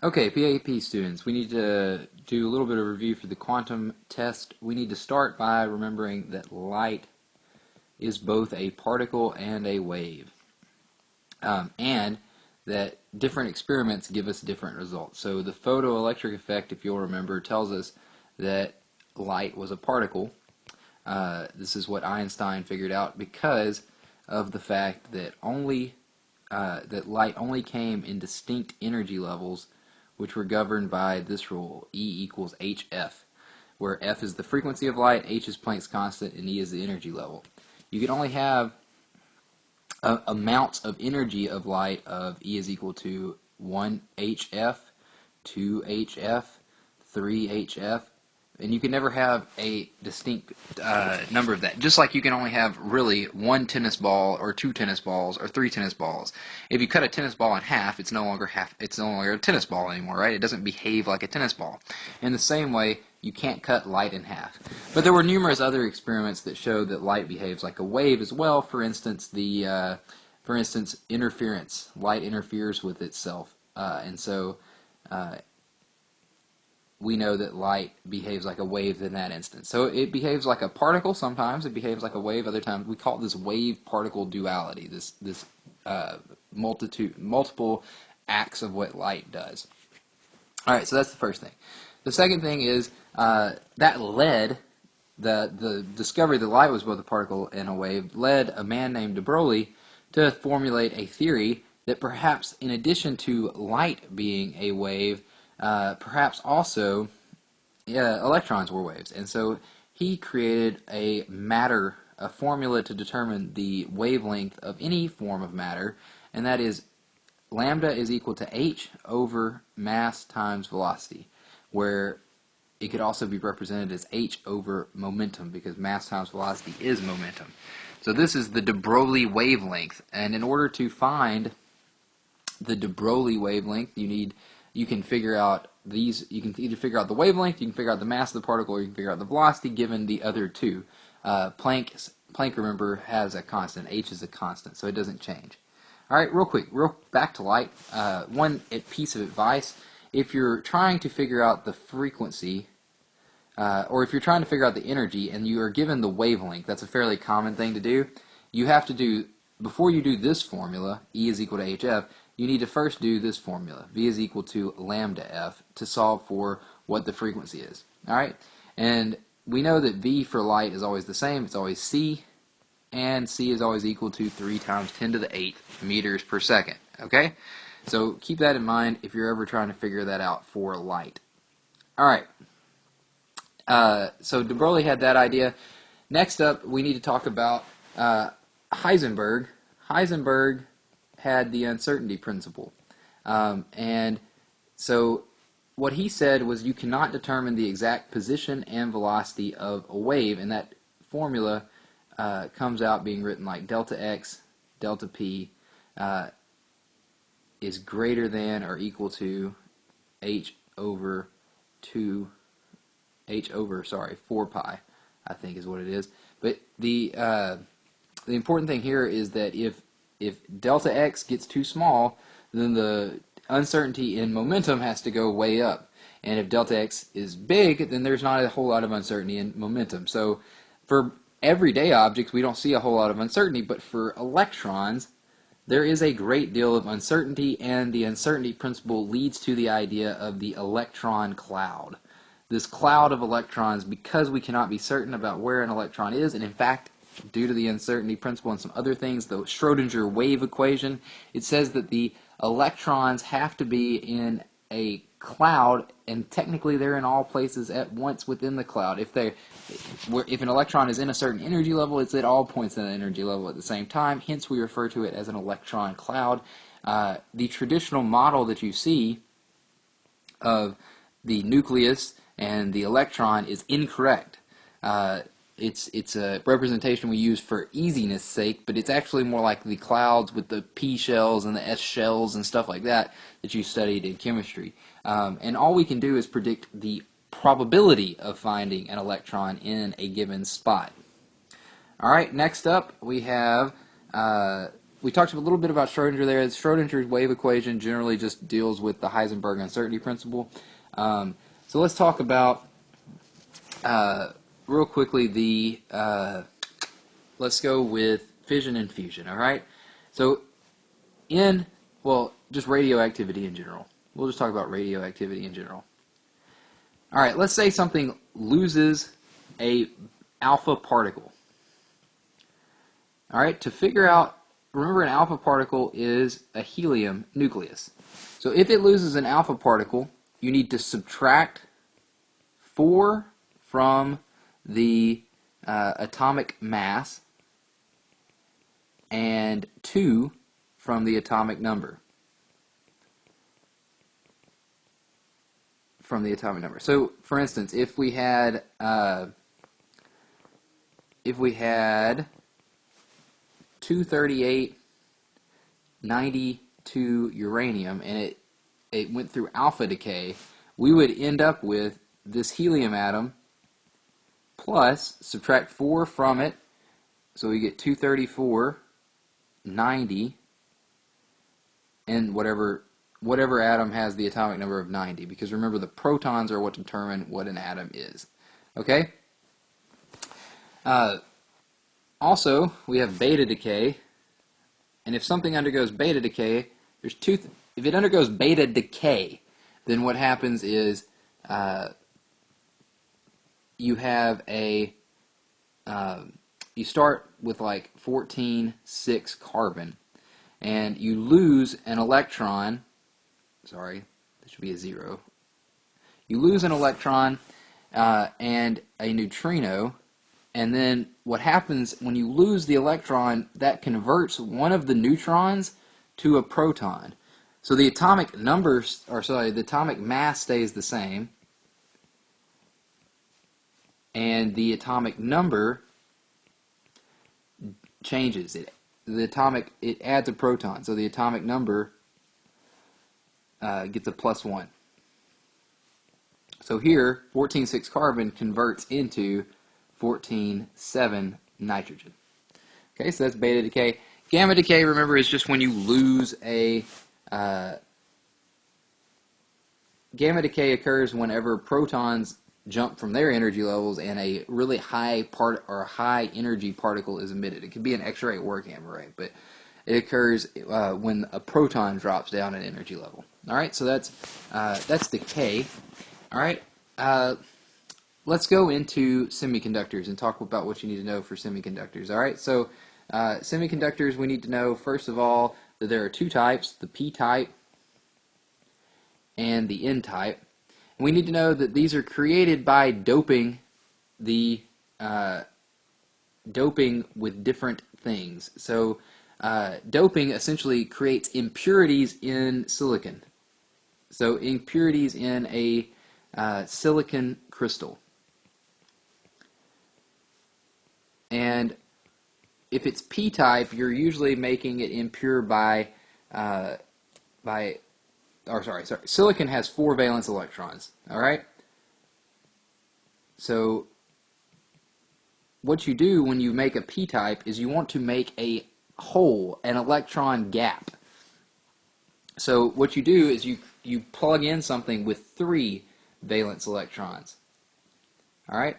Okay, PAP students, we need to do a little bit of review for the quantum test. We need to start by remembering that light is both a particle and a wave, and that different experiments give us different results. So the photoelectric effect, if you'll remember, tells us that light was a particle. This is what Einstein figured out because of the fact that that light only came in distinct energy levels, which were governed by this rule: E equals hf, where f is the frequency of light, h is Planck's constant, and E is the energy level. You can only have amounts of energy of light of E is equal to 1 hf, 2 hf, 3 hf, and you can never have a distinct number of that. Just like you can only have really one tennis ball or two tennis balls or three tennis balls. If you cut a tennis ball in half, it's no longer a tennis ball anymore, right? It doesn't behave like a tennis ball. In the same way, you can't cut light in half. But there were numerous other experiments that showed that light behaves like a wave as well. For instance, interference. Light interferes with itself, and so we know that light behaves like a wave in that instance. So it behaves like a particle sometimes, it behaves like a wave other times. We call this wave-particle duality, this multiple acts of what light does. Alright, so that's the first thing. The second thing is that led, the discovery that light was both a particle and a wave, led a man named Broglie to formulate a theory that perhaps in addition to light being a wave, perhaps also electrons were waves. And so he created a formula to determine the wavelength of any form of matter, and that is lambda is equal to h over mass times velocity, where it could also be represented as h over momentum, because mass times velocity is momentum. So this is the de Broglie wavelength, and in order to find the de Broglie wavelength, you can figure out you can either figure out the wavelength, you can figure out the mass of the particle, or you can figure out the velocity given the other two. Planck, remember, has a constant. H is a constant, so it doesn't change. All right, real quick, back to light. One piece of advice: if you're trying to figure out the frequency, or if you're trying to figure out the energy, and you are given the wavelength, that's a fairly common thing to do. You have to do, before you do this formula, E is equal to hf, you need to first do this formula, V is equal to lambda f, to solve for what the frequency is. Alright? And we know that V for light is always the same, it's always C, and C is always equal to 3 times 10 to the 8th meters per second. Okay? So keep that in mind if you're ever trying to figure that out for light. Alright. So de Broglie had that idea. Next up, we need to talk about Heisenberg. Heisenberg had the uncertainty principle. And so what he said was you cannot determine the exact position and velocity of a wave, and that formula comes out being written like delta x, delta p is greater than or equal to h over 4 pi, I think is what it is. But the important thing here is that if delta x gets too small, then the uncertainty in momentum has to go way up. And if delta x is big, then there's not a whole lot of uncertainty in momentum. So for everyday objects, we don't see a whole lot of uncertainty, but for electrons, there is a great deal of uncertainty, and the uncertainty principle leads to the idea of the electron cloud. This cloud of electrons, because we cannot be certain about where an electron is, and in fact, due to the uncertainty principle and some other things, the Schrodinger wave equation, it says that the electrons have to be in a cloud, and technically they're in all places at once within the cloud. If an electron is in a certain energy level, it's at all points in the energy level at the same time, hence we refer to it as an electron cloud. The traditional model that you see of the nucleus and the electron is incorrect. It's a representation we use for easiness sake, but it's actually more like the clouds with the P shells and the S shells and stuff like that you studied in chemistry. And all we can do is predict the probability of finding an electron in a given spot. Alright, next up we have we talked a little bit about Schrodinger there. Schrodinger's wave equation generally just deals with the Heisenberg uncertainty principle. So let's talk about, real quickly, let's go with fission and fusion, all right? So just radioactivity in general. We'll just talk about radioactivity in general. All right, let's say something loses a alpha particle. All right, to figure out, remember an alpha particle is a helium nucleus. So if it loses an alpha particle, you need to subtract 4 from the atomic mass and 2 from the atomic number. So, for instance, if we had 238-92 uranium and it went through alpha decay, we would end up with this helium atom plus subtract 4 from it, so we get 234, 90, and whatever atom has the atomic number of 90, because remember the protons are what determine what an atom is. Okay? Also, we have beta decay, and if something undergoes beta decay, if it undergoes beta decay, then what happens is you have you start with like 14,6 carbon, and you lose an electron. Sorry, that should be a 0. You lose an electron and a neutrino, and then what happens when you lose the electron, that converts one of the neutrons to a proton. So the atomic the atomic mass stays the same, and the atomic number changes. It adds a proton, so the atomic number gets a +1. So here, 14,6 carbon converts into 14,7 nitrogen. Okay, so that's beta decay. Gamma decay, remember, is just when you lose a... gamma decay occurs whenever protons jump from their energy levels and a really high energy particle is emitted. It could be an X-ray or gamma ray, but it occurs when a proton drops down an energy level. All right, so that's decay. All right, let's go into semiconductors and talk about what you need to know for semiconductors. All right, so semiconductors, we need to know first of all that there are 2 types: the P-type and the N-type. We need to know that these are created by doping with different things. So doping essentially creates impurities in silicon. So impurities in a silicon crystal. And if it's P-type, you're usually making it impure silicon has 4 valence electrons, all right? So what you do when you make a P-type is you want to make a hole, an electron gap. So what you do is you plug in something with 3 valence electrons, all right?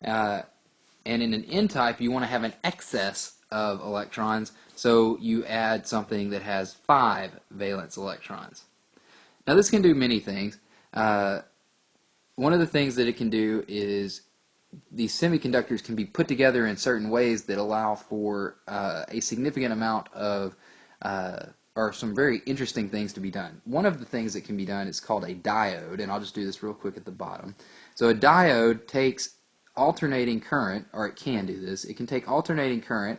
And in an N-type, you want to have an excess of electrons, so you add something that has 5 valence electrons. Now this can do many things. One of the things that it can do is these semiconductors can be put together in certain ways that allow for a significant amount of, or some very interesting things to be done. One of the things that can be done is called a diode, and I'll just do this real quick at the bottom. So a diode takes alternating current, or it can do this. It can take alternating current,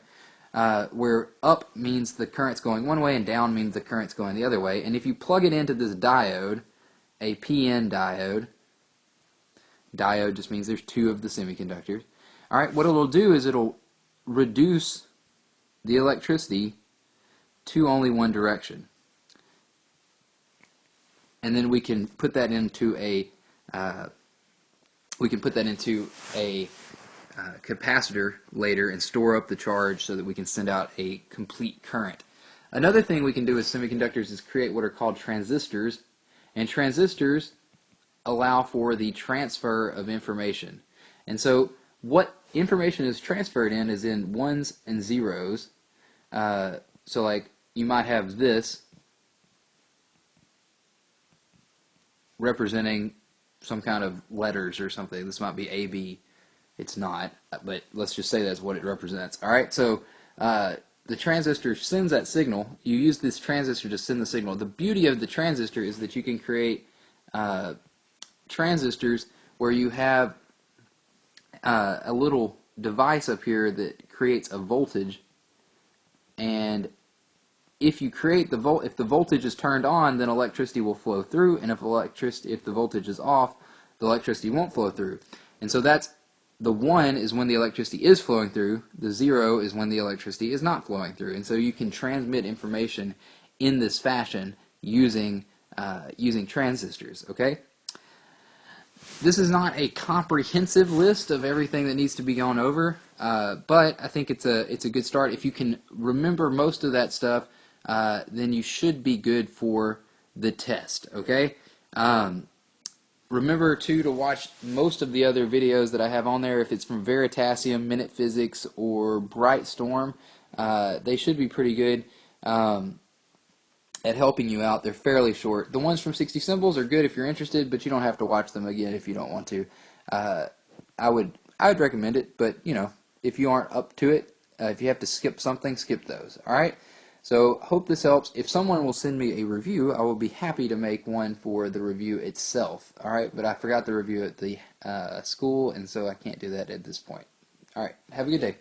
where up means the current's going one way and down means the current's going the other way. And if you plug it into this diode, a PN diode just means there's 2 of the semiconductors. All right, what it'll do is it'll reduce the electricity to only one direction. And then we can put that into a capacitor later and store up the charge so that we can send out a complete current. Another thing we can do with semiconductors is create what are called transistors, and transistors allow for the transfer of information. And so what information is transferred in is in ones and zeros. So like you might have this representing some kind of letters or something. This might be A, B. It's not, but let's just say that's what it represents. All right, so the transistor sends that signal. You use this transistor to send the signal. The beauty of the transistor is that you can create transistors where you have a little device up here that creates a voltage, and if you create if the voltage is turned on, then electricity will flow through, and if the voltage is off, the electricity won't flow through. And so that's the 1 is when the electricity is flowing through, the 0 is when the electricity is not flowing through. And so you can transmit information in this fashion using transistors, okay? This is not a comprehensive list of everything that needs to be gone over, but I think it's a good start. If you can remember most of that stuff, then you should be good for the test, okay? Remember, too, to watch most of the other videos that I have on there. If it's from Veritasium, Minute Physics, or Brightstorm, they should be pretty good at helping you out. They're fairly short. The ones from 60 Symbols are good if you're interested, but you don't have to watch them again if you don't want to. I would recommend it, but, you know, if you aren't up to it, if you have to skip something, skip those. All right? So, hope this helps. If someone will send me a review, I will be happy to make one for the review itself. Alright, but I forgot the review at the school, and so I can't do that at this point. Alright, have a good day.